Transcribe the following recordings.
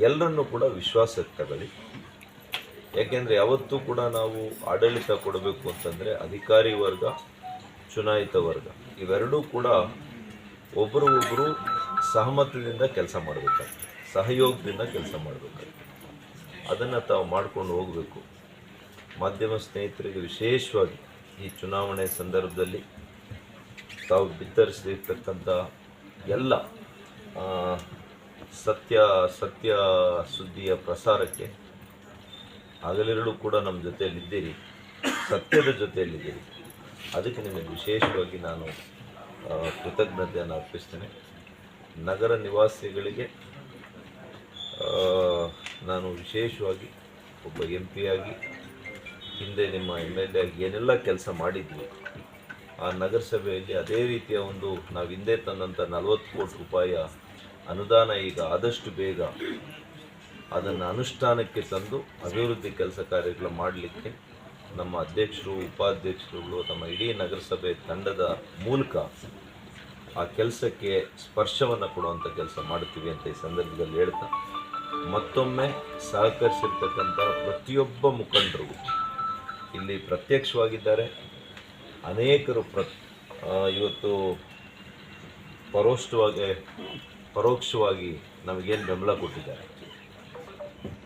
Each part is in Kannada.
ಎಲ್ಲರನ್ನೂ ಕೂಡ ವಿಶ್ವಾಸಕ್ಕೆ ತಗೊಳ್ಳಿ. ಯಾಕೆಂದರೆ ಯಾವತ್ತೂ ಕೂಡ ನಾವು ಆಡಳಿತ ಕೊಡಬೇಕು ಅಂತಂದರೆ ಅಧಿಕಾರಿ ವರ್ಗ, ಚುನಾಯಿತ ವರ್ಗ ಇವೆರಡೂ ಕೂಡ ಒಬ್ಬರು ಸಹಮತದಿಂದ ಕೆಲಸ ಮಾಡಬೇಕಾಗ್ತದೆ, ಸಹಯೋಗದಿಂದ ಕೆಲಸ ಮಾಡಬೇಕಾಗ್ತದೆ. ಅದನ್ನು ತಾವು ಮಾಡ್ಕೊಂಡು ಹೋಗಬೇಕು. ಮಾಧ್ಯಮ ಸ್ನೇಹಿತರಿಗೆ ವಿಶೇಷವಾಗಿ ಈ ಚುನಾವಣೆ ಸಂದರ್ಭದಲ್ಲಿ ತಾವು ಬಿತ್ತರಿಸಿರ್ತಕ್ಕಂಥ ಎಲ್ಲ ಸತ್ಯ ಸುದ್ದಿಯ ಪ್ರಸಾರಕ್ಕೆ ಹಗಲಿರುಳು ಕೂಡ ನಮ್ಮ ಜೊತೆಯಲ್ಲಿದ್ದೀರಿ, ಸತ್ಯದ ಜೊತೆಯಲ್ಲಿದ್ದೀರಿ. ಅದಕ್ಕೆ ನಿಮಗೆ ವಿಶೇಷವಾಗಿ ನಾನು ಕೃತಜ್ಞತೆಯನ್ನು ಅರ್ಪಿಸ್ತೇನೆ. ನಗರ ನಿವಾಸಿಗಳಿಗೆ ನಾನು ವಿಶೇಷವಾಗಿ ಒಬ್ಬ MP ಆಗಿ, ಹಿಂದೆ ನಿಮ್ಮ MLA ಆಗಿ ಏನೆಲ್ಲ ಕೆಲಸ ಮಾಡಿದ್ವಿ, ಆ ನಗರಸಭೆಯಲ್ಲಿ ಅದೇ ರೀತಿಯ ಒಂದು ನಾವು ಹಿಂದೆ ತಂದಂಥ 40 ಕೋಟಿ ರೂಪಾಯಿಯ ಅನುದಾನ ಈಗ ಆದಷ್ಟು ಬೇಗ ಅದನ್ನು ಅನುಷ್ಠಾನಕ್ಕೆ ತಂದು ಅಭಿವೃದ್ಧಿ ಕೆಲಸ ಕಾರ್ಯಗಳು ಮಾಡಲಿಕ್ಕೆ ನಮ್ಮ ಅಧ್ಯಕ್ಷರು, ಉಪಾಧ್ಯಕ್ಷರುಗಳು, ನಮ್ಮ ಇಡೀ ನಗರಸಭೆ ತಂಡದ ಮೂಲಕ ಆ ಕೆಲಸಕ್ಕೆ ಸ್ಪರ್ಶವನ್ನು ಕೊಡುವಂಥ ಕೆಲಸ ಮಾಡ್ತೀವಿ ಅಂತ ಈ ಸಂದರ್ಭದಲ್ಲಿ ಹೇಳ್ತಾ, ಮತ್ತೊಮ್ಮೆ ಸಹಕರಿಸಿರ್ತಕ್ಕಂಥ ಪ್ರತಿಯೊಬ್ಬ ಮುಖಂಡರಿಗೂ ಇಲ್ಲಿ ಪ್ರತ್ಯಕ್ಷವಾಗಿದ್ದಾರೆ, ಅನೇಕರು ಇವತ್ತು ಪರೋಕ್ಷವಾಗಿ ನಮಗೇನು ಬೆಂಬಲ ಕೊಟ್ಟಿದ್ದಾರೆ,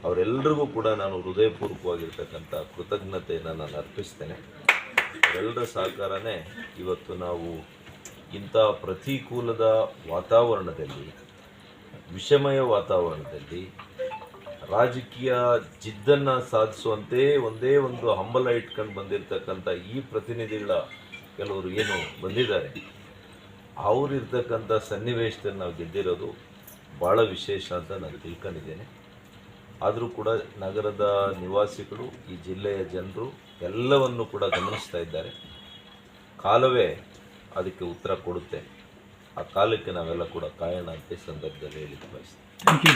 ಅವರೆಲ್ಲರಿಗೂ ಕೂಡ ನಾನು ಹೃದಯಪೂರ್ವಕವಾಗಿರ್ತಕ್ಕಂಥ ಕೃತಜ್ಞತೆಯನ್ನು ನಾನು ಅರ್ಪಿಸ್ತೇನೆ. ಅವರೆಲ್ಲರ ಸಹಕಾರನೇ ಇವತ್ತು ನಾವು ಇಂಥ ಪ್ರತಿಕೂಲದ ವಾತಾವರಣದಲ್ಲಿ, ವಿಷಮಯ ವಾತಾವರಣದಲ್ಲಿ ರಾಜಕೀಯ ಜಿದ್ದನ್ನು ಸಾಧಿಸುವಂತೆ ಒಂದೇ ಒಂದು ಹಂಬಲ ಇಟ್ಕೊಂಡು ಬಂದಿರತಕ್ಕಂಥ ಈ ಪ್ರತಿನಿಧಿಗಳ ಕೆಲವರು ಏನು ಬಂದಿದ್ದಾರೆ, ಅವರಿರ್ತಕ್ಕಂಥ ಸನ್ನಿವೇಶದಲ್ಲಿ ನಾವು ಗೆದ್ದಿರೋದು ಭಾಳ ವಿಶೇಷ ಅಂತ ನಾನು ತಿಳ್ಕೊಂಡಿದ್ದೇನೆ. ಆದರೂ ಕೂಡ ನಗರದ ನಿವಾಸಿಗಳು, ಈ ಜಿಲ್ಲೆಯ ಜನರು ಎಲ್ಲವನ್ನು ಕೂಡ ಗಮನಿಸ್ತಾ ಇದ್ದಾರೆ. ಕಾಲವೇ ಅದಕ್ಕೆ ಉತ್ತರ ಕೊಡುತ್ತೆ. ಆ ಕಾಲಕ್ಕೆ ನಾವೆಲ್ಲ ಕೂಡ ಕಾಯೋಣ ಅಂತ ಈ ಸಂದರ್ಭದಲ್ಲಿ ಹೇಳಿಕ್ಕೆ ಬಯಸ್ತೀನಿ.